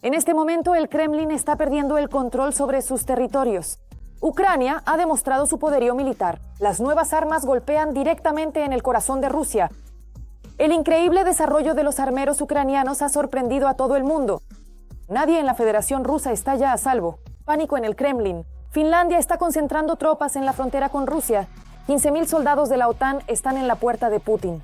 En este momento, el Kremlin está perdiendo el control sobre sus territorios. Ucrania ha demostrado su poderío militar. Las nuevas armas golpean directamente en el corazón de Rusia. El increíble desarrollo de los armeros ucranianos ha sorprendido a todo el mundo. Nadie en la Federación Rusa está ya a salvo. Pánico en el Kremlin. Finlandia está concentrando tropas en la frontera con Rusia. 15.000 soldados de la OTAN están en la puerta de Putin.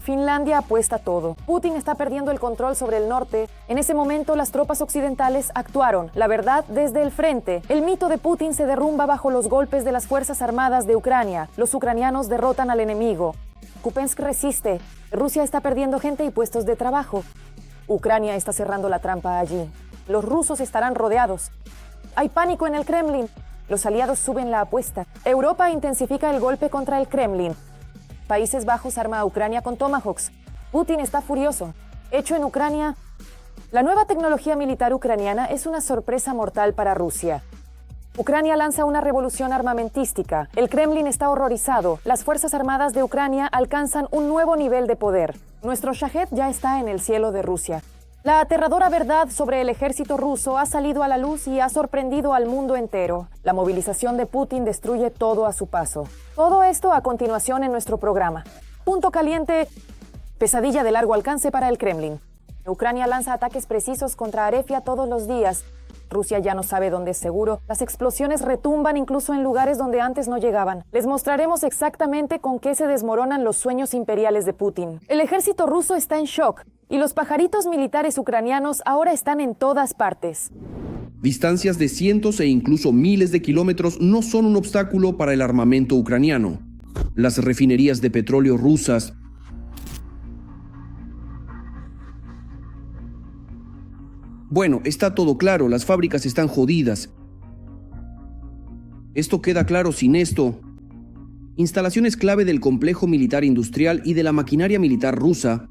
Finlandia apuesta todo. Putin está perdiendo el control sobre el norte. En ese momento, las tropas occidentales actuaron. La verdad, desde el frente. El mito de Putin se derrumba bajo los golpes de las Fuerzas Armadas de Ucrania. Los ucranianos derrotan al enemigo. Kupiansk resiste. Rusia está perdiendo gente y puestos de trabajo. Ucrania está cerrando la trampa allí. Los rusos estarán rodeados. Hay pánico en el Kremlin. Los aliados suben la apuesta. Europa intensifica el golpe contra el Kremlin. Países Bajos arma a Ucrania con Tomahawks. Putin está furioso. Hecho en Ucrania. La nueva tecnología militar ucraniana es una sorpresa mortal para Rusia. Ucrania lanza una revolución armamentística. El Kremlin está horrorizado. Las Fuerzas Armadas de Ucrania alcanzan un nuevo nivel de poder. Nuestro Shahed ya está en el cielo de Rusia. La aterradora verdad sobre el ejército ruso ha salido a la luz y ha sorprendido al mundo entero. La movilización de Putin destruye todo a su paso. Todo esto a continuación en nuestro programa. Punto caliente, pesadilla de largo alcance para el Kremlin. Ucrania lanza ataques precisos contra Arefia todos los días. Rusia ya no sabe dónde es seguro. Las explosiones retumban incluso en lugares donde antes no llegaban. Les mostraremos exactamente con qué se desmoronan los sueños imperiales de Putin. El ejército ruso está en shock y los pajaritos militares ucranianos ahora están en todas partes. Distancias de cientos e incluso miles de kilómetros no son un obstáculo para el armamento ucraniano. Las refinerías de petróleo rusas Bueno, está todo claro, las fábricas están jodidas. Esto queda claro sin esto. Instalaciones clave del complejo militar industrial y de la maquinaria militar rusa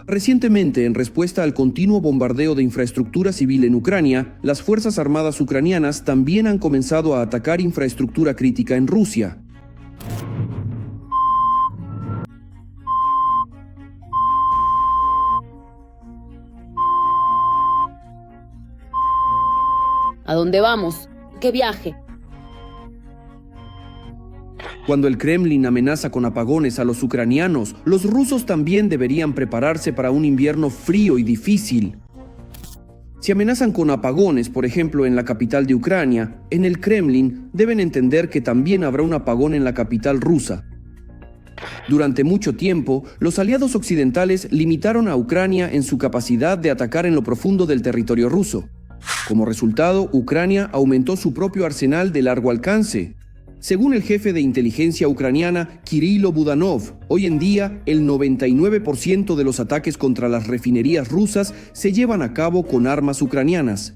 Recientemente, en respuesta al continuo bombardeo de infraestructura civil en Ucrania, las Fuerzas Armadas ucranianas también han comenzado a atacar infraestructura crítica en Rusia. ¿A dónde vamos? ¿Qué viaje? Cuando el Kremlin amenaza con apagones a los ucranianos, los rusos también deberían prepararse para un invierno frío y difícil. Si amenazan con apagones, por ejemplo, en la capital de Ucrania, en el Kremlin deben entender que también habrá un apagón en la capital rusa. Durante mucho tiempo, los aliados occidentales limitaron a Ucrania en su capacidad de atacar en lo profundo del territorio ruso. Como resultado, Ucrania aumentó su propio arsenal de largo alcance. Según el jefe de inteligencia ucraniana, Kirilo Budanov, hoy en día el 99% de los ataques contra las refinerías rusas se llevan a cabo con armas ucranianas.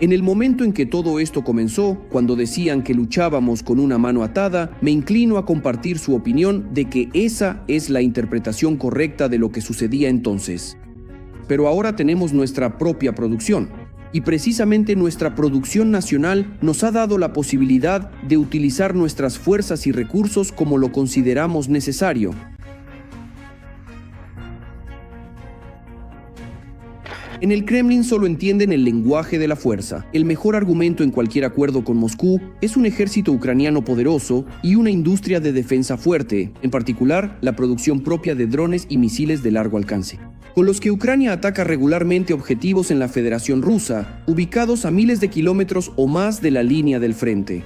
En el momento en que todo esto comenzó, cuando decían que luchábamos con una mano atada, me inclino a compartir su opinión de que esa es la interpretación correcta de lo que sucedía entonces. Pero ahora tenemos nuestra propia producción. Y precisamente nuestra producción nacional nos ha dado la posibilidad de utilizar nuestras fuerzas y recursos como lo consideramos necesario. En el Kremlin solo entienden el lenguaje de la fuerza. El mejor argumento en cualquier acuerdo con Moscú es un ejército ucraniano poderoso y una industria de defensa fuerte, en particular la producción propia de drones y misiles de largo alcance, con los que Ucrania ataca regularmente objetivos en la Federación Rusa, ubicados a miles de kilómetros o más de la línea del frente.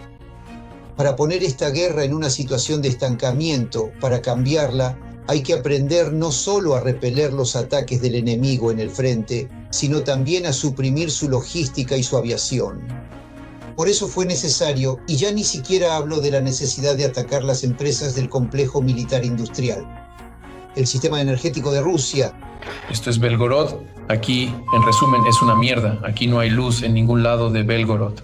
Para poner esta guerra en una situación de estancamiento, para cambiarla, hay que aprender no solo a repeler los ataques del enemigo en el frente, sino también a suprimir su logística y su aviación. Por eso fue necesario, y ya ni siquiera hablo de la necesidad de atacar las empresas del complejo militar industrial. El sistema energético de Rusia. Esto es Belgorod. Aquí, en resumen, es una mierda. Aquí no hay luz en ningún lado de Belgorod.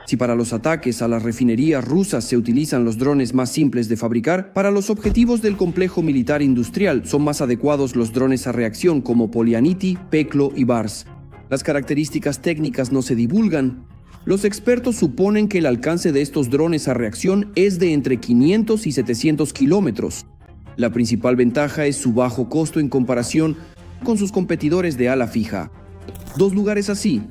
Si para los ataques a las refinerías rusas se utilizan los drones más simples de fabricar, para los objetivos del complejo militar industrial son más adecuados los drones a reacción como Polyanity, Peklo y Bars. Las características técnicas no se divulgan. Los expertos suponen que el alcance de estos drones a reacción es de entre 500 y 700 kilómetros. La principal ventaja es su bajo costo en comparación con sus competidores de ala fija. Dos lugares así.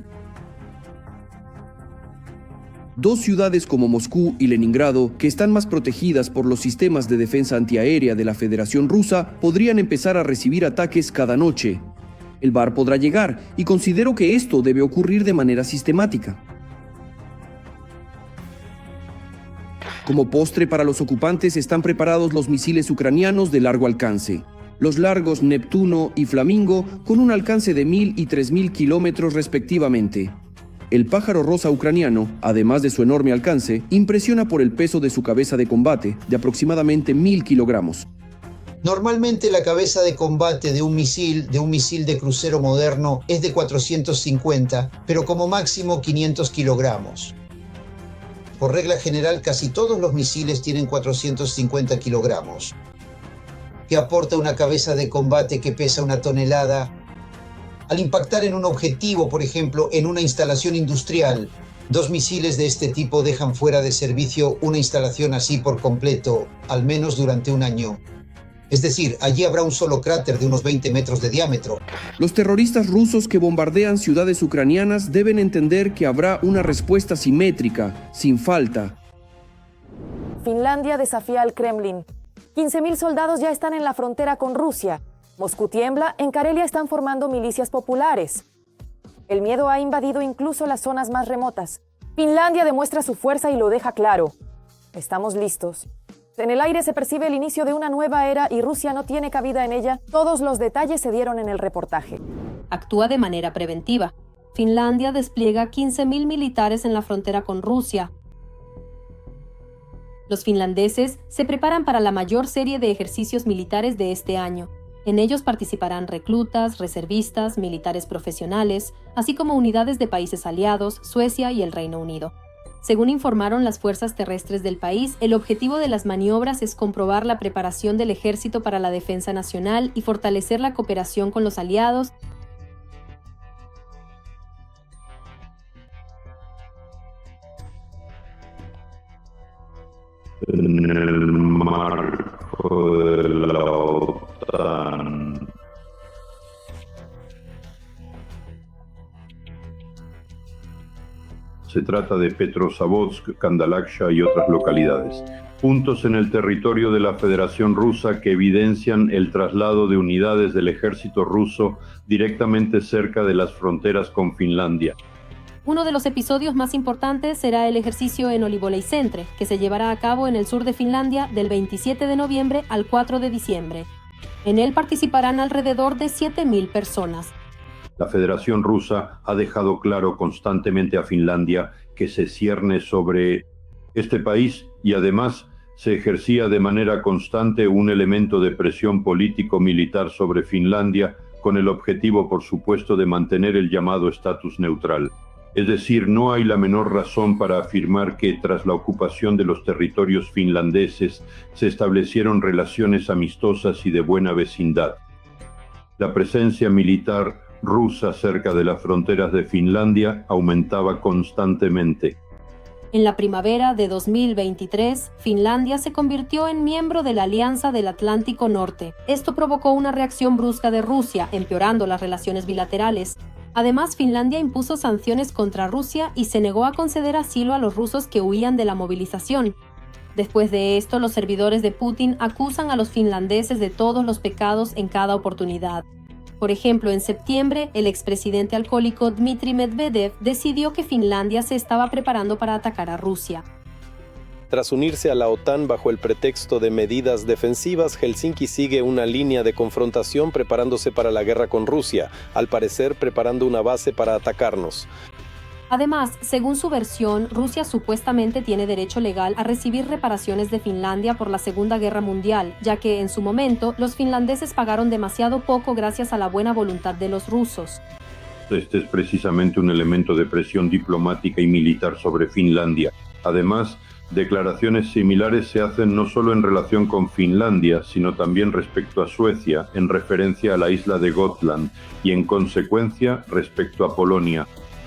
Dos ciudades como Moscú y Leningrado, que están más protegidas por los sistemas de defensa antiaérea de la Federación Rusa, podrían empezar a recibir ataques cada noche. El VAR podrá llegar, y considero que esto debe ocurrir de manera sistemática. Como postre para los ocupantes están preparados los misiles ucranianos de largo alcance. Los largos Neptuno y Flamingo, con un alcance de 1.000 y 3.000 kilómetros respectivamente. El pájaro rosa ucraniano, además de su enorme alcance, impresiona por el peso de su cabeza de combate, de aproximadamente 1.000 kilogramos. Normalmente la cabeza de combate de un misil de crucero moderno es de 450, pero como máximo 500 kilogramos. Por regla general, casi todos los misiles tienen 450 kilogramos. ¿Qué aporta una cabeza de combate que pesa 1 tonelada? Al impactar en un objetivo, por ejemplo, en una instalación industrial, 2 misiles de este tipo dejan fuera de servicio una instalación así por completo, al menos durante un año. Es decir, allí habrá un solo cráter de unos 20 metros de diámetro. Los terroristas rusos que bombardean ciudades ucranianas deben entender que habrá una respuesta simétrica, sin falta. Finlandia desafía al Kremlin. 15.000 soldados ya están en la frontera con Rusia. Moscú tiembla, en Karelia están formando milicias populares. El miedo ha invadido incluso las zonas más remotas. Finlandia demuestra su fuerza y lo deja claro. Estamos listos. En el aire se percibe el inicio de una nueva era y Rusia no tiene cabida en ella. Todos los detalles se dieron en el reportaje. Actúa de manera preventiva. Finlandia despliega 15.000 militares en la frontera con Rusia. Los finlandeses se preparan para la mayor serie de ejercicios militares de este año. En ellos participarán reclutas, reservistas, militares profesionales, así como unidades de países aliados, Suecia y el Reino Unido. Según informaron las fuerzas terrestres del país, el objetivo de las maniobras es comprobar la preparación del ejército para la defensa nacional y fortalecer la cooperación con los aliados. En el marco de la OTAN. Se trata de Petrozavodsk, Kandalaksha y otras localidades. Puntos en el territorio de la Federación Rusa que evidencian el traslado de unidades del ejército ruso directamente cerca de las fronteras con Finlandia. Uno de los episodios más importantes será el ejercicio en Olivolei-Centre, que se llevará a cabo en el sur de Finlandia del 27 de noviembre al 4 de diciembre. En él participarán alrededor de 7.000 personas. La Federación Rusa ha dejado claro constantemente a Finlandia que se cierne sobre este país y además se ejercía de manera constante un elemento de presión político-militar sobre Finlandia con el objetivo, por supuesto, de mantener el llamado estatus neutral. Es decir, no hay la menor razón para afirmar que tras la ocupación de los territorios finlandeses se establecieron relaciones amistosas y de buena vecindad. La presencia militar rusa cerca de las fronteras de Finlandia aumentaba constantemente. En la primavera de 2023, Finlandia se convirtió en miembro de la Alianza del Atlántico Norte. Esto provocó una reacción brusca de Rusia, empeorando las relaciones bilaterales. Además, Finlandia impuso sanciones contra Rusia y se negó a conceder asilo a los rusos que huían de la movilización. Después de esto, los servidores de Putin acusan a los finlandeses de todos los pecados en cada oportunidad. Por ejemplo, en septiembre, el expresidente alcohólico Dmitry Medvedev decidió que Finlandia se estaba preparando para atacar a Rusia. Tras unirse a la OTAN bajo el pretexto de medidas defensivas, Helsinki sigue una línea de confrontación preparándose para la guerra con Rusia, al parecer preparando una base para atacarnos. Además, según su versión, Rusia supuestamente tiene derecho legal a recibir reparaciones de Finlandia por la Segunda Guerra Mundial, ya que en su momento los finlandeses pagaron demasiado poco gracias a la buena voluntad de los rusos. Este es precisamente un elemento de presión diplomática y militar sobre Finlandia. Además, Declaraciones similares se hacen no solo en relación con Finlandia, sino también respecto a Suecia, en referencia a la isla de Gotland, y en consecuencia respecto a Polonia.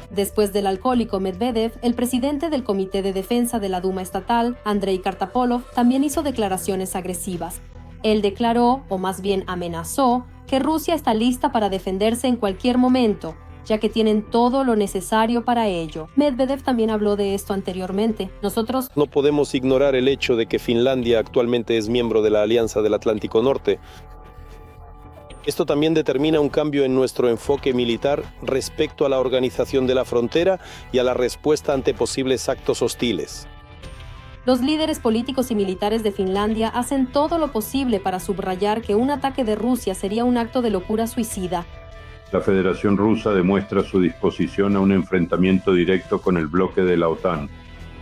Después del alcohólico Medvedev, el presidente del Comité de Defensa de la Duma Estatal, Andrei Kartapolov, también hizo declaraciones agresivas. Él declaró, o más bien amenazó, que Rusia está lista para defenderse en cualquier momento, ya que tienen todo lo necesario para ello. Medvedev también habló de esto anteriormente. Nosotros no podemos ignorar el hecho de que Finlandia actualmente es miembro de la Alianza del Atlántico Norte. Esto también determina un cambio en nuestro enfoque militar respecto a la organización de la frontera y a la respuesta ante posibles actos hostiles. Los líderes políticos y militares de Finlandia hacen todo lo posible para subrayar que un ataque de Rusia sería un acto de locura suicida. La Federación Rusa demuestra su disposición a un enfrentamiento directo con el bloque de la OTAN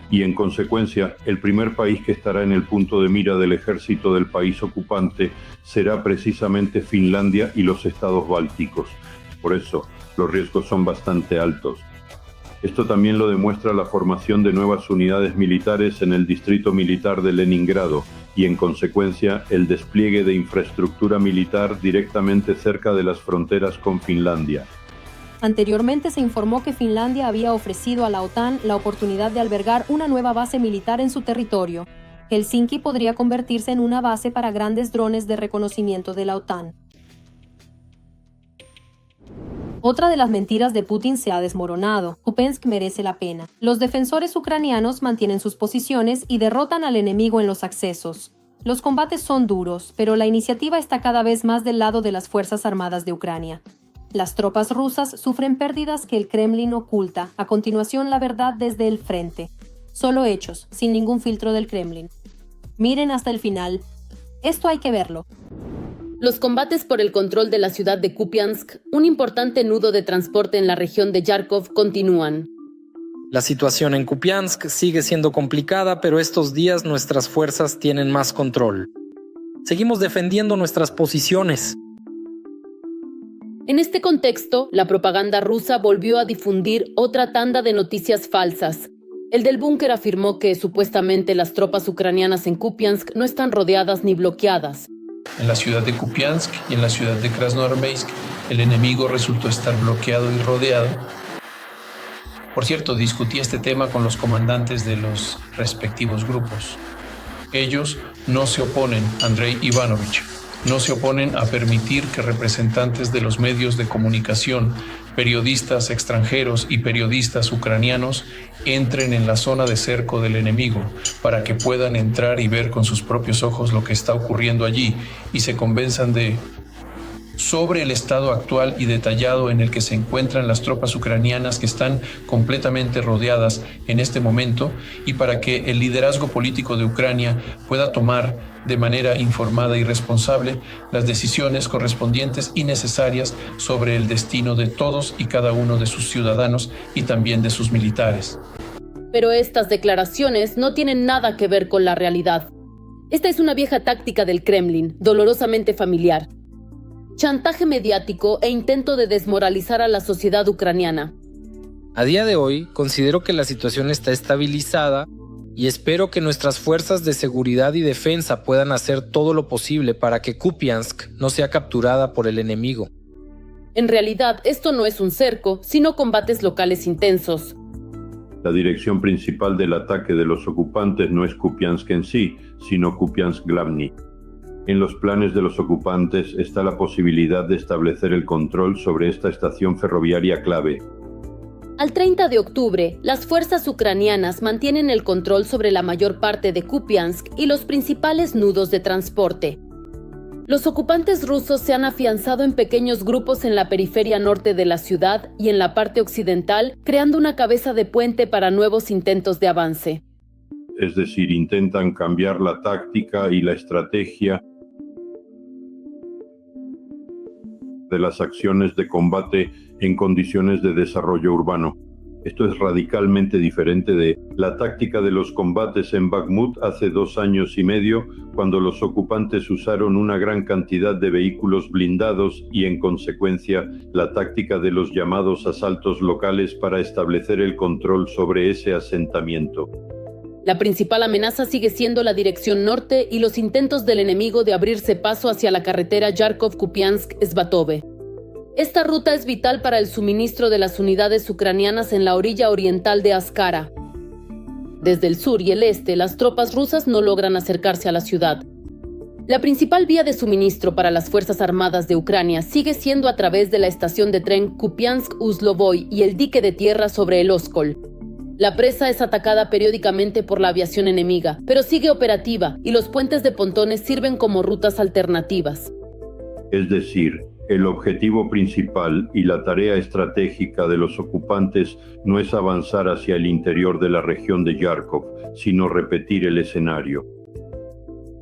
y, en consecuencia, el primer país que estará en el punto de mira del ejército del país ocupante será precisamente Finlandia y los estados bálticos. Por eso, los riesgos son bastante altos. Esto también lo demuestra la formación de nuevas unidades militares en el distrito militar de Leningrado y, en consecuencia, el despliegue de infraestructura militar directamente cerca de las fronteras con Finlandia. Anteriormente se informó que Finlandia había ofrecido a la OTAN la oportunidad de albergar una nueva base militar en su territorio. Helsinki podría convertirse en una base para grandes drones de reconocimiento de la OTAN. Otra de las mentiras de Putin se ha desmoronado. Kupiansk merece la pena. Los defensores ucranianos mantienen sus posiciones y derrotan al enemigo en los accesos. Los combates son duros, pero la iniciativa está cada vez más del lado de las Fuerzas Armadas de Ucrania. Las tropas rusas sufren pérdidas que el Kremlin oculta. A continuación, la verdad desde el frente. Solo hechos, sin ningún filtro del Kremlin. Miren hasta el final. Esto hay que verlo. Los combates por el control de la ciudad de Kupiansk, un importante nudo de transporte en la región de Yarkov, continúan. La situación en Kupiansk sigue siendo complicada, pero estos días nuestras fuerzas tienen más control. Seguimos defendiendo nuestras posiciones. En este contexto, la propaganda rusa volvió a difundir otra tanda de noticias falsas. El del búnker afirmó que supuestamente las tropas ucranianas en Kupiansk no están rodeadas ni bloqueadas. En la ciudad de Kupiansk y en la ciudad de Krasnoarmeysk, el enemigo resultó estar bloqueado y rodeado. Por cierto, discutí este tema con los comandantes de los respectivos grupos. Ellos no se oponen, Andrei Ivanovich, no se oponen a permitir que representantes de los medios de comunicación, periodistas extranjeros y periodistas ucranianos entren en la zona de cerco del enemigo para que puedan entrar y ver con sus propios ojos lo que está ocurriendo allí y se convenzan sobre el estado actual y detallado en el que se encuentran las tropas ucranianas que están completamente rodeadas en este momento y para que el liderazgo político de Ucrania pueda tomar de manera informada y responsable las decisiones correspondientes y necesarias sobre el destino de todos y cada uno de sus ciudadanos y también de sus militares. Pero estas declaraciones no tienen nada que ver con la realidad. Esta es una vieja táctica del Kremlin, dolorosamente familiar. Chantaje mediático e intento de desmoralizar a la sociedad ucraniana. A día de hoy, considero que la situación está estabilizada y espero que nuestras fuerzas de seguridad y defensa puedan hacer todo lo posible para que Kupiansk no sea capturada por el enemigo. En realidad, esto no es un cerco, sino combates locales intensos. La dirección principal del ataque de los ocupantes no es Kupiansk en sí, sino Kupiansk-Glavny. En los planes de los ocupantes está la posibilidad de establecer el control sobre esta estación ferroviaria clave. Al 30 de octubre, las fuerzas ucranianas mantienen el control sobre la mayor parte de Kupiansk y los principales nudos de transporte. Los ocupantes rusos se han afianzado en pequeños grupos en la periferia norte de la ciudad y en la parte occidental, creando una cabeza de puente para nuevos intentos de avance. Es decir, intentan cambiar la táctica y la estrategia de las acciones de combate en condiciones de desarrollo urbano. Esto es radicalmente diferente de la táctica de los combates en Bakhmut hace 2 años y medio, cuando los ocupantes usaron una gran cantidad de vehículos blindados y, en consecuencia, la táctica de los llamados asaltos locales para establecer el control sobre ese asentamiento. La principal amenaza sigue siendo la dirección norte y los intentos del enemigo de abrirse paso hacia la carretera Yarkov-Kupiansk-Svatove. Esta ruta es vital para el suministro de las unidades ucranianas en la orilla oriental de Askara. Desde el sur y el este, las tropas rusas no logran acercarse a la ciudad. La principal vía de suministro para las Fuerzas Armadas de Ucrania sigue siendo a través de la estación de tren Kupiansk-Uzlovoy y el dique de tierra sobre el Oskol. La presa es atacada periódicamente por la aviación enemiga, pero sigue operativa y los puentes de pontones sirven como rutas alternativas. Es decir, el objetivo principal y la tarea estratégica de los ocupantes no es avanzar hacia el interior de la región de Yarkov, sino repetir el escenario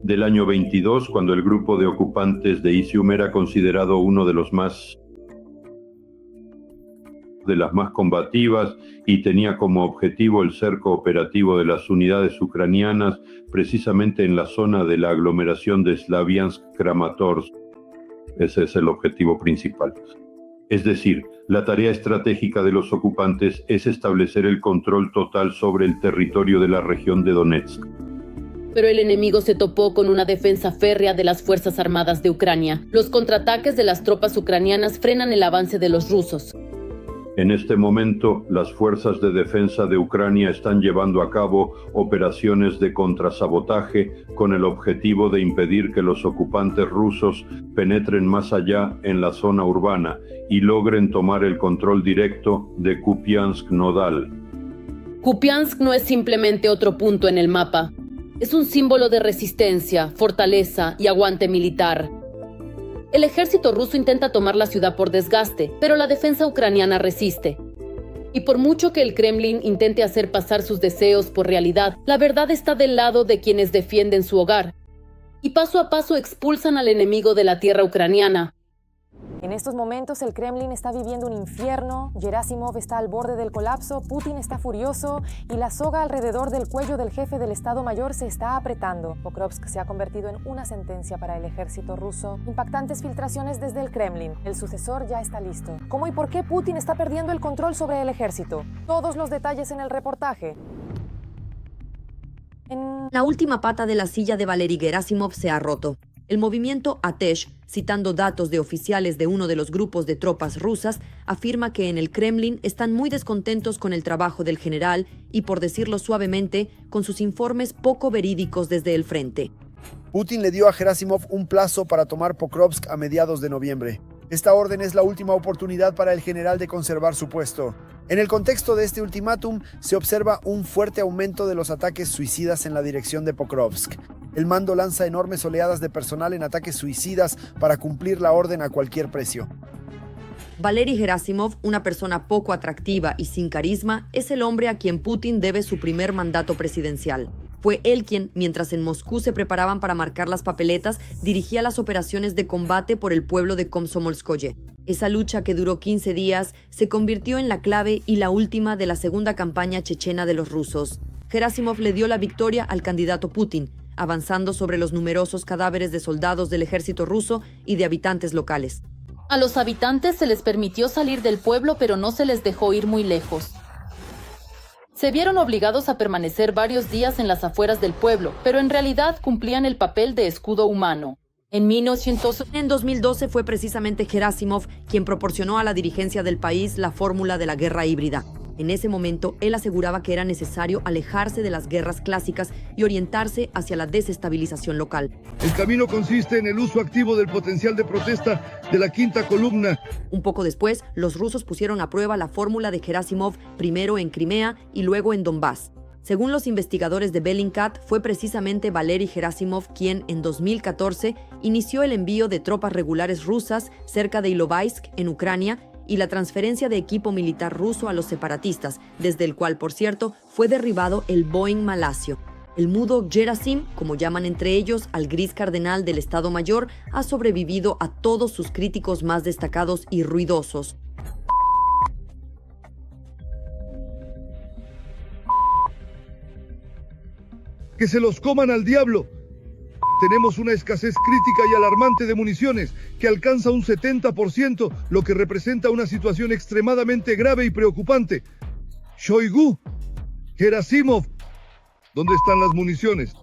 del año 22, cuando el grupo de ocupantes de Izium era considerado uno de las más combativas y tenía como objetivo el cerco operativo de las unidades ucranianas precisamente en la zona de la aglomeración de Slaviansk-Kramatorsk. Ese es el objetivo principal. Es decir, la tarea estratégica de los ocupantes es establecer el control total sobre el territorio de la región de Donetsk. Pero el enemigo se topó con una defensa férrea de las Fuerzas Armadas de Ucrania. Los contraataques de las tropas ucranianas frenan el avance de los rusos. En este momento, las fuerzas de defensa de Ucrania están llevando a cabo operaciones de contrasabotaje con el objetivo de impedir que los ocupantes rusos penetren más allá en la zona urbana y logren tomar el control directo de Kupiansk nodal. Kupiansk no es simplemente otro punto en el mapa. Es un símbolo de resistencia, fortaleza y aguante militar. El ejército ruso intenta tomar la ciudad por desgaste, pero la defensa ucraniana resiste. Y por mucho que el Kremlin intente hacer pasar sus deseos por realidad, la verdad está del lado de quienes defienden su hogar. Y paso a paso expulsan al enemigo de la tierra ucraniana. En estos momentos el Kremlin está viviendo un infierno, Gerasimov está al borde del colapso, Putin está furioso y la soga alrededor del cuello del jefe del Estado Mayor se está apretando. Pokrovsk se ha convertido en una sentencia para el ejército ruso. Impactantes filtraciones desde el Kremlin. El sucesor ya está listo. ¿Cómo y por qué Putin está perdiendo el control sobre el ejército? Todos los detalles en el reportaje. La última pata de la silla de Valery Gerasimov se ha roto. El movimiento Atesh, citando datos de oficiales de uno de los grupos de tropas rusas, afirma que en el Kremlin están muy descontentos con el trabajo del general y, por decirlo suavemente, con sus informes poco verídicos desde el frente. Putin le dio a Gerasimov un plazo para tomar Pokrovsk a mediados de noviembre. Esta orden es la última oportunidad para el general de conservar su puesto. En el contexto de este ultimátum, se observa un fuerte aumento de los ataques suicidas en la dirección de Pokrovsk. El mando lanza enormes oleadas de personal en ataques suicidas para cumplir la orden a cualquier precio. Valery Gerasimov, una persona poco atractiva y sin carisma, es el hombre a quien Putin debe su primer mandato presidencial. Fue él quien, mientras en Moscú se preparaban para marcar las papeletas, dirigía las operaciones de combate por el pueblo de Komsomolskoye. Esa lucha, que duró 15 días, se convirtió en la clave y la última de la segunda campaña chechena de los rusos. Gerasimov le dio la victoria al candidato Putin, avanzando sobre los numerosos cadáveres de soldados del ejército ruso y de habitantes locales. A los habitantes se les permitió salir del pueblo, pero no se les dejó ir muy lejos. Se vieron obligados a permanecer varios días en las afueras del pueblo, pero en realidad cumplían el papel de escudo humano. En 2012 fue precisamente Gerasimov quien proporcionó a la dirigencia del país la fórmula de la guerra híbrida. En ese momento, él aseguraba que era necesario alejarse de las guerras clásicas y orientarse hacia la desestabilización local. El camino consiste en el uso activo del potencial de protesta de la quinta columna. Un poco después, los rusos pusieron a prueba la fórmula de Gerasimov, primero en Crimea y luego en Donbass. Según los investigadores de Bellingcat, fue precisamente Valery Gerasimov quien, en 2014, inició el envío de tropas regulares rusas cerca de Ilovaisk, en Ucrania, y la transferencia de equipo militar ruso a los separatistas, desde el cual, por cierto, fue derribado el Boeing malasio. El mudo Gerasim, como llaman entre ellos al gris cardenal del Estado Mayor, ha sobrevivido a todos sus críticos más destacados y ruidosos. ¡Que se los coman al diablo! Tenemos una escasez crítica y alarmante de municiones que alcanza un 70%, lo que representa una situación extremadamente grave y preocupante. Shoigu, Gerasimov, ¿Dónde están las municiones?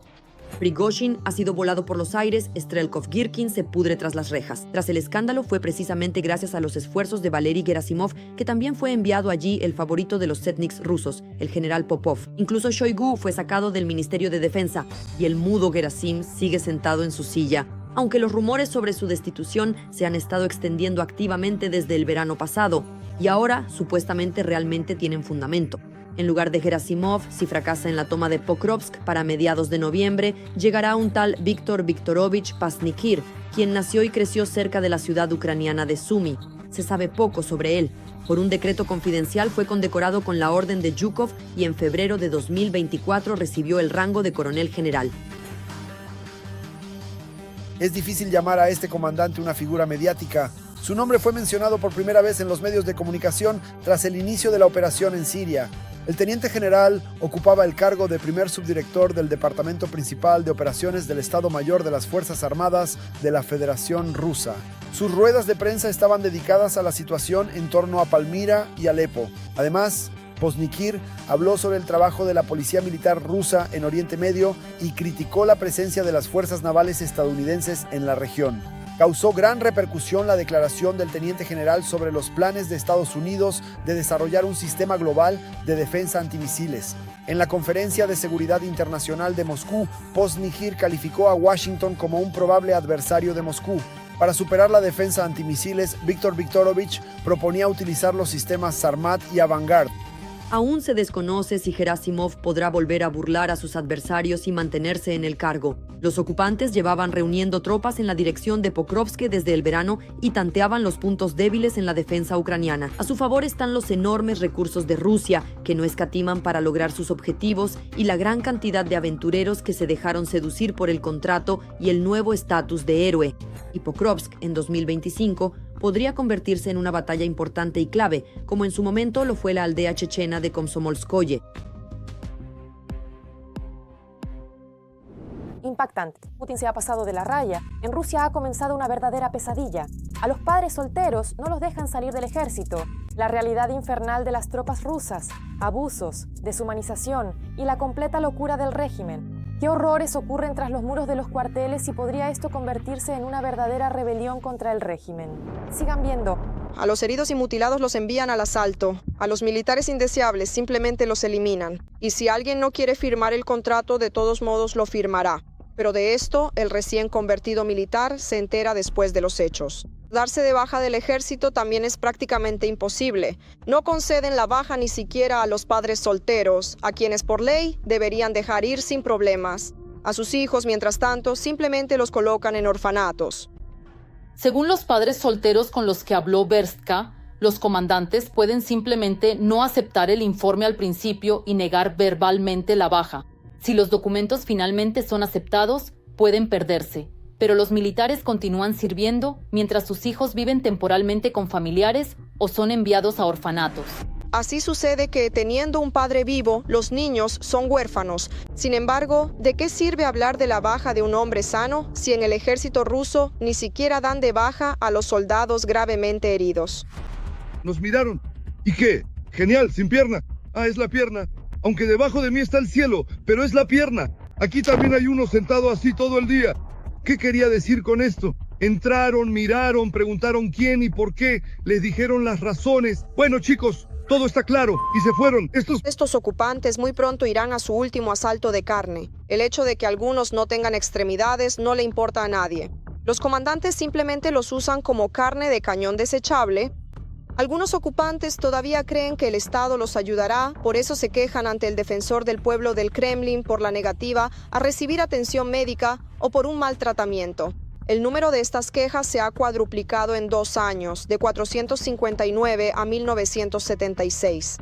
Prigozhin ha sido volado por los aires, Strelkov-Girkin se pudre tras las rejas. Tras el escándalo fue precisamente gracias a los esfuerzos de Valery Gerasimov que también fue enviado allí el favorito de los setniks rusos, el general Popov. Incluso Shoigu fue sacado del Ministerio de Defensa y el mudo Gerasim sigue sentado en su silla. Aunque los rumores sobre su destitución se han estado extendiendo activamente desde el verano pasado y ahora supuestamente realmente tienen fundamento. En lugar de Gerasimov, si fracasa en la toma de Pokrovsk para mediados de noviembre, llegará un tal Viktor Viktorovich Pasnikir, quien nació y creció cerca de la ciudad ucraniana de Sumy. Se sabe poco sobre él. Por un decreto confidencial fue condecorado con la Orden de Yukov y en febrero de 2024 recibió el rango de coronel general. Es difícil llamar a este comandante una figura mediática. Su nombre fue mencionado por primera vez en los medios de comunicación tras el inicio de la operación en Siria. El teniente general ocupaba el cargo de primer subdirector del Departamento Principal de Operaciones del Estado Mayor de las Fuerzas Armadas de la Federación Rusa. Sus ruedas de prensa estaban dedicadas a la situación en torno a Palmira y Alepo. Además, Pasnikir habló sobre el trabajo de la policía militar rusa en Oriente Medio y criticó la presencia de las fuerzas navales estadounidenses en la región. Causó gran repercusión la declaración del teniente general sobre los planes de Estados Unidos de desarrollar un sistema global de defensa antimisiles. En la Conferencia de Seguridad Internacional de Moscú, Pasnikir calificó a Washington como un probable adversario de Moscú. Para superar la defensa antimisiles, Viktor Viktorovich proponía utilizar los sistemas Sarmat y Avangard. Aún se desconoce si Gerasimov podrá volver a burlar a sus adversarios y mantenerse en el cargo. Los ocupantes llevaban reuniendo tropas en la dirección de Pokrovsk desde el verano y tanteaban los puntos débiles en la defensa ucraniana. A su favor están los enormes recursos de Rusia, que no escatiman para lograr sus objetivos, y la gran cantidad de aventureros que se dejaron seducir por el contrato y el nuevo estatus de héroe. Y Pokrovsk, en 2025, podría convertirse en una batalla importante y clave, como en su momento lo fue la aldea chechena de Komsomolskoye. Impactante. Putin se ha pasado de la raya. En Rusia ha comenzado una verdadera pesadilla. A los padres solteros no los dejan salir del ejército. La realidad infernal de las tropas rusas, abusos, deshumanización y la completa locura del régimen. ¿Qué horrores ocurren tras los muros de los cuarteles y podría esto convertirse en una verdadera rebelión contra el régimen? Sigan viendo. A los heridos y mutilados los envían al asalto. A los militares indeseables simplemente los eliminan. Y si alguien no quiere firmar el contrato, de todos modos lo firmará. Pero de esto, el recién convertido militar se entera después de los hechos. Darse de baja del ejército también es prácticamente imposible. No conceden la baja ni siquiera a los padres solteros, a quienes por ley deberían dejar ir sin problemas. A sus hijos, mientras tanto, simplemente los colocan en orfanatos. Según los padres solteros con los que habló Verstka, los comandantes pueden simplemente no aceptar el informe al principio y negar verbalmente la baja. Si los documentos finalmente son aceptados, pueden perderse. Pero los militares continúan sirviendo mientras sus hijos viven temporalmente con familiares o son enviados a orfanatos. Así sucede que, teniendo un padre vivo, los niños son huérfanos. Sin embargo, ¿de qué sirve hablar de la baja de un hombre sano si en el ejército ruso ni siquiera dan de baja a los soldados gravemente heridos? Nos miraron. ¿Y qué? Genial, sin pierna. Ah, es la pierna. Aunque debajo de mí está el cielo, pero es la pierna. Aquí también hay uno sentado así todo el día. ¿Qué quería decir con esto? Entraron, miraron, preguntaron quién y por qué, les dijeron las razones. Bueno, chicos, todo está claro y se fueron. Estos ocupantes muy pronto irán a su último asalto de carne. El hecho de que algunos no tengan extremidades no le importa a nadie. Los comandantes simplemente los usan como carne de cañón desechable. Algunos ocupantes todavía creen que el Estado los ayudará, por eso se quejan ante el defensor del pueblo del Kremlin por la negativa a recibir atención médica o por un maltratamiento. El número de estas quejas se ha cuadruplicado en 2 años, de 459 a 1976.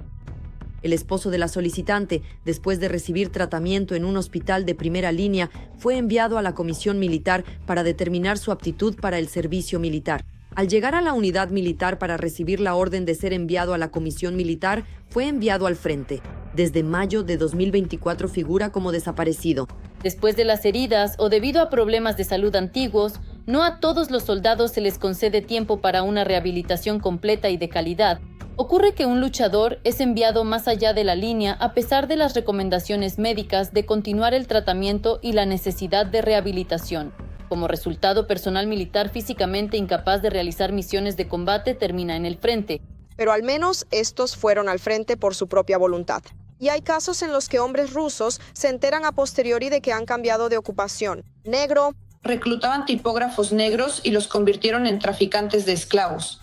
El esposo de la solicitante, después de recibir tratamiento en un hospital de primera línea, fue enviado a la comisión militar para determinar su aptitud para el servicio militar. Al llegar a la unidad militar para recibir la orden de ser enviado a la comisión militar, fue enviado al frente. Desde mayo de 2024 figura como desaparecido. Después de las heridas o debido a problemas de salud antiguos, no a todos los soldados se les concede tiempo para una rehabilitación completa y de calidad. Ocurre que un luchador es enviado más allá de la línea a pesar de las recomendaciones médicas de continuar el tratamiento y la necesidad de rehabilitación. Como resultado, personal militar físicamente incapaz de realizar misiones de combate termina en el frente. Pero al menos estos fueron al frente por su propia voluntad. Y hay casos en los que hombres rusos se enteran a posteriori de que han cambiado de ocupación. Negro. Reclutaban tipógrafos negros y los convirtieron en traficantes de esclavos.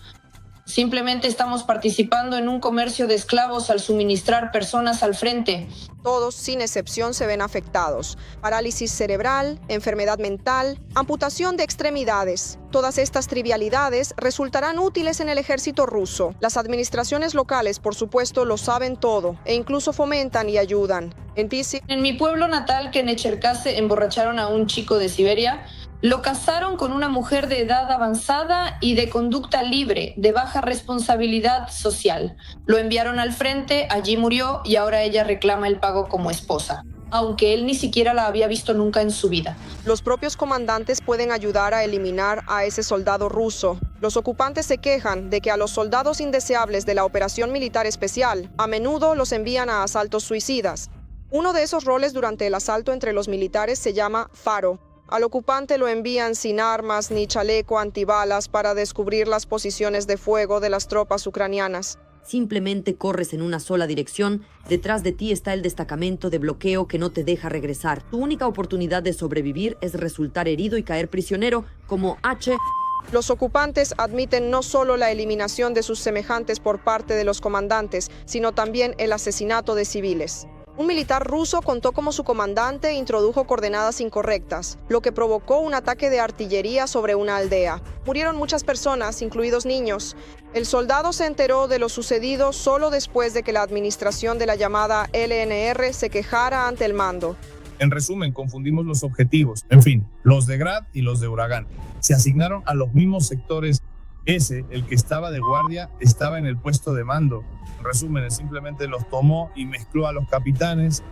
Simplemente estamos participando en un comercio de esclavos al suministrar personas al frente. Todos, sin excepción, se ven afectados. Parálisis cerebral, enfermedad mental, amputación de extremidades. Todas estas trivialidades resultarán útiles en el ejército ruso. Las administraciones locales, por supuesto, lo saben todo e incluso fomentan y ayudan. En mi pueblo natal, que en Cherkasy, emborracharon a un chico de Siberia. Lo casaron con una mujer de edad avanzada y de conducta libre, de baja responsabilidad social. Lo enviaron al frente, allí murió y ahora ella reclama el pago como esposa, aunque él ni siquiera la había visto nunca en su vida. Los propios comandantes pueden ayudar a eliminar a ese soldado ruso. Los ocupantes se quejan de que a los soldados indeseables de la operación militar especial a menudo los envían a asaltos suicidas. Uno de esos roles durante el asalto entre los militares se llama faro. Al ocupante lo envían sin armas ni chaleco antibalas para descubrir las posiciones de fuego de las tropas ucranianas. Simplemente corres en una sola dirección, detrás de ti está el destacamento de bloqueo que no te deja regresar. Tu única oportunidad de sobrevivir es resultar herido y caer prisionero, como H. Los ocupantes admiten no solo la eliminación de sus semejantes por parte de los comandantes, sino también el asesinato de civiles. Un militar ruso contó cómo su comandante introdujo coordenadas incorrectas, lo que provocó un ataque de artillería sobre una aldea. Murieron muchas personas, incluidos niños. El soldado se enteró de lo sucedido solo después de que la administración de la llamada LNR se quejara ante el mando. En resumen, confundimos los objetivos. En fin, los de Grad y los de Uragán. Se asignaron a los mismos sectores. Ese, el que estaba de guardia, estaba en el puesto de mando. En resumen, simplemente los tomó y mezcló a los capitanes.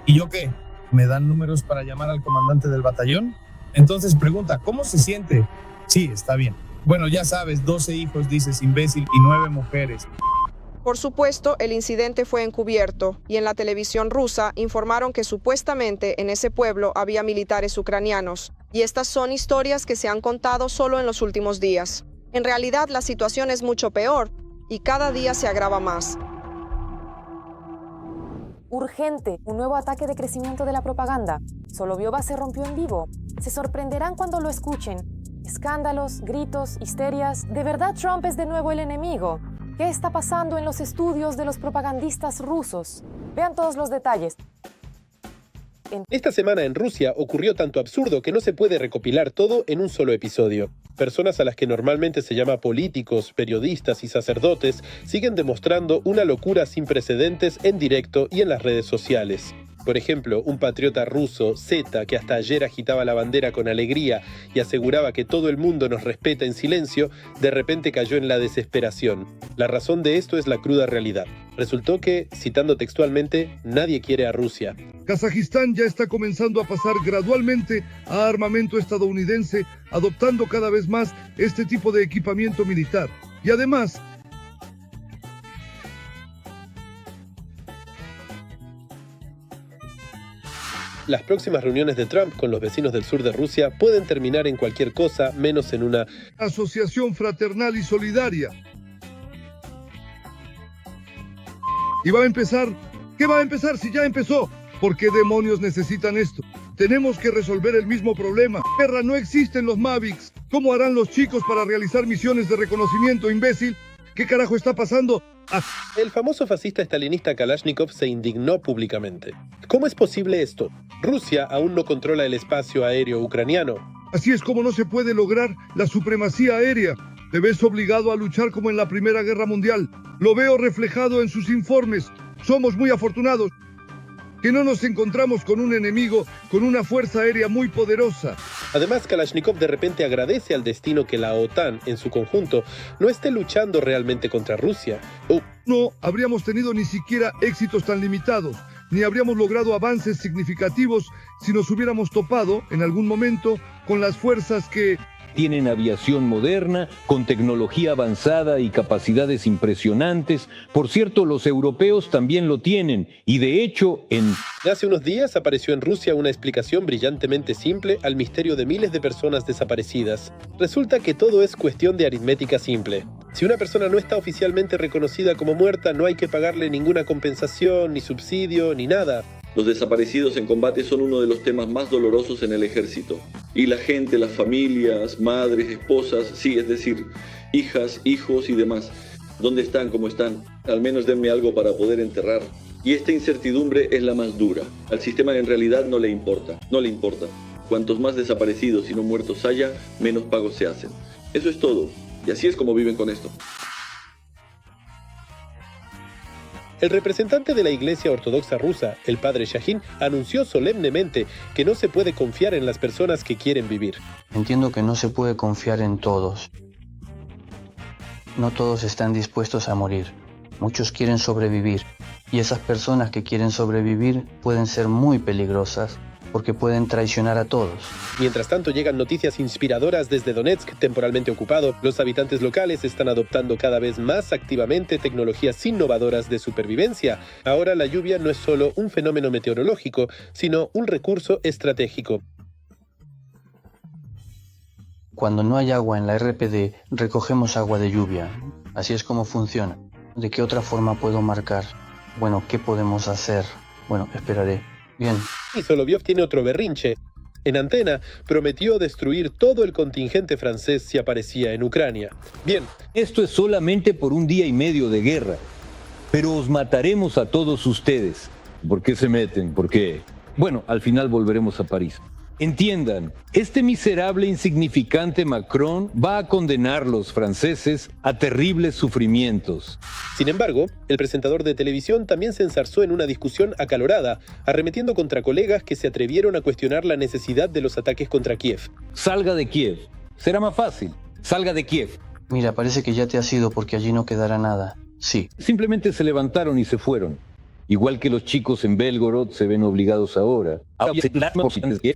¿Y yo qué? ¿Me dan números para llamar al comandante del batallón? Entonces pregunta, ¿cómo se siente? Sí, está bien. Bueno, ya sabes, 12 hijos, dices, imbécil, y 9 mujeres. Por supuesto, el incidente fue encubierto y en la televisión rusa informaron que supuestamente en ese pueblo había militares ucranianos. Y estas son historias que se han contado solo en los últimos días. En realidad, la situación es mucho peor y cada día se agrava más. Urgente, un nuevo ataque de crecimiento de la propaganda. Soloviova se rompió en vivo. Se sorprenderán cuando lo escuchen. Escándalos, gritos, histerias. ¿De verdad Trump es de nuevo el enemigo? ¿Qué está pasando en los estudios de los propagandistas rusos? Vean todos los detalles. Esta semana en Rusia ocurrió tanto absurdo que no se puede recopilar todo en un solo episodio. Personas a las que normalmente se llama políticos, periodistas y sacerdotes siguen demostrando una locura sin precedentes en directo y en las redes sociales. Por ejemplo, un patriota ruso, Z, que hasta ayer agitaba la bandera con alegría y aseguraba que todo el mundo nos respeta en silencio, de repente cayó en la desesperación. La razón de esto es la cruda realidad. Resultó que, citando textualmente, nadie quiere a Rusia. Kazajistán ya está comenzando a pasar gradualmente a armamento estadounidense, adoptando cada vez más este tipo de equipamiento militar. Y además, las próximas reuniones de Trump con los vecinos del sur de Rusia pueden terminar en cualquier cosa menos en una asociación fraternal y solidaria. ¿Y va a empezar? ¿Qué va a empezar si ya empezó? ¿Por qué demonios necesitan esto? Tenemos que resolver el mismo problema. Guerra, no existen los Mavics. ¿Cómo harán los chicos para realizar misiones de reconocimiento, imbécil? ¿Qué carajo está pasando? El famoso fascista estalinista Kalashnikov se indignó públicamente. ¿Cómo es posible esto? Rusia aún no controla el espacio aéreo ucraniano. Así es como no se puede lograr la supremacía aérea. Te ves obligado a luchar como en la Primera Guerra Mundial. Lo veo reflejado en sus informes. Somos muy afortunados que no nos encontramos con un enemigo con una fuerza aérea muy poderosa. Además, Kalashnikov de repente agradece al destino que la OTAN, en su conjunto, no esté luchando realmente contra Rusia. No habríamos tenido ni siquiera éxitos tan limitados, ni habríamos logrado avances significativos si nos hubiéramos topado, en algún momento, con las fuerzas que tienen aviación moderna, con tecnología avanzada y capacidades impresionantes. Por cierto, los europeos también lo tienen, y de hecho, Hace unos días apareció en Rusia una explicación brillantemente simple al misterio de miles de personas desaparecidas. Resulta que todo es cuestión de aritmética simple. Si una persona no está oficialmente reconocida como muerta, no hay que pagarle ninguna compensación, ni subsidio, ni nada. Los desaparecidos en combate son uno de los temas más dolorosos en el ejército. Y la gente, las familias, madres, esposas, sí, es decir, hijas, hijos y demás. ¿Dónde están? ¿Cómo están? Al menos denme algo para poder enterrar. Y esta incertidumbre es la más dura. Al sistema en realidad no le importa. Cuantos más desaparecidos y no muertos haya, menos pagos se hacen. Eso es todo. Y así es como viven con esto. El representante de la Iglesia Ortodoxa rusa, el padre Shahin, anunció solemnemente que no se puede confiar en las personas que quieren vivir. Entiendo que no se puede confiar en todos. No todos están dispuestos a morir. Muchos quieren sobrevivir. Y esas personas que quieren sobrevivir pueden ser muy peligrosas porque pueden traicionar a todos. Mientras tanto, llegan noticias inspiradoras desde Donetsk, temporalmente ocupado. Los habitantes locales están adoptando cada vez más activamente tecnologías innovadoras de supervivencia. Ahora la lluvia no es solo un fenómeno meteorológico, sino un recurso estratégico. Cuando no hay agua en la RPD, recogemos agua de lluvia. Así es como funciona. ¿De qué otra forma puedo marcar? Bueno, ¿qué podemos hacer? Bueno, esperaré. Bien. Y Solovyov tiene otro berrinche. En antena, prometió destruir todo el contingente francés si aparecía en Ucrania. Bien. Esto es solamente por un día y medio de guerra. Pero os mataremos a todos ustedes. ¿Por qué se meten? ¿Por qué? Bueno, al final volveremos a París. Entiendan, este miserable insignificante Macron va a condenar a los franceses a terribles sufrimientos. Sin embargo, el presentador de televisión también se enzarzó en una discusión acalorada, arremetiendo contra colegas que se atrevieron a cuestionar la necesidad de los ataques contra Kiev. Salga de Kiev. Será más fácil. Salga de Kiev. Mira, parece que ya te has ido porque allí no quedará nada. Sí. Simplemente se levantaron y se fueron. Igual que los chicos en Belgorod se ven obligados ahora.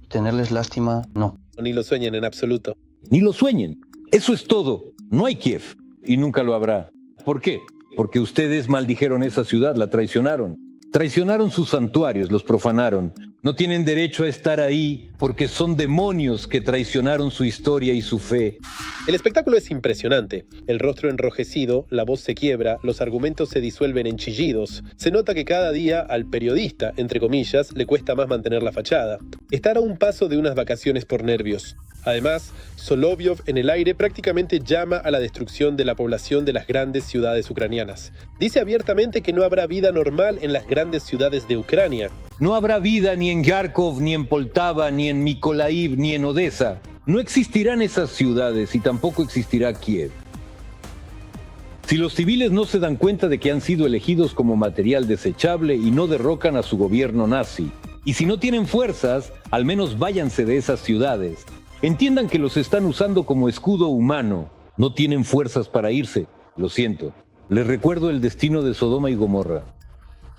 Tenerles lástima, no. Ni lo sueñen en absoluto. Ni lo sueñen. Eso es todo. No hay Kiev. Y nunca lo habrá. ¿Por qué? Porque ustedes maldijeron esa ciudad, la traicionaron. Traicionaron sus santuarios, los profanaron. No tienen derecho a estar ahí porque son demonios que traicionaron su historia y su fe. El espectáculo es impresionante. El rostro enrojecido, la voz se quiebra, los argumentos se disuelven en chillidos. Se nota que cada día al periodista, entre comillas, le cuesta más mantener la fachada. Estar a un paso de unas vacaciones por nervios. Además, Solovyov en el aire prácticamente llama a la destrucción de la población de las grandes ciudades ucranianas. Dice abiertamente que no habrá vida normal en las grandes ciudades de Ucrania. No habrá vida ni en Kharkov, ni en Poltava, ni en Mykolaiv, ni en Odessa. No existirán esas ciudades y tampoco existirá Kiev. Si los civiles no se dan cuenta de que han sido elegidos como material desechable y no derrocan a su gobierno nazi, y si no tienen fuerzas, al menos váyanse de esas ciudades. Entiendan que los están usando como escudo humano. No tienen fuerzas para irse. Lo siento. Les recuerdo el destino de Sodoma y Gomorra.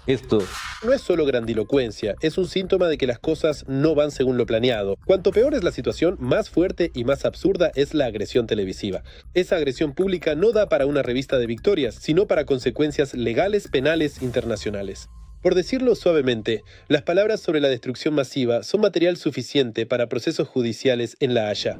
Esto no es solo grandilocuencia, es un síntoma de que las cosas no van según lo planeado. Cuanto peor es la situación, más fuerte y más absurda es la agresión televisiva. Esa agresión pública no da para una revista de victorias, sino para consecuencias legales, penales, internacionales. Por decirlo suavemente, las palabras sobre la destrucción masiva son material suficiente para procesos judiciales en La Haya.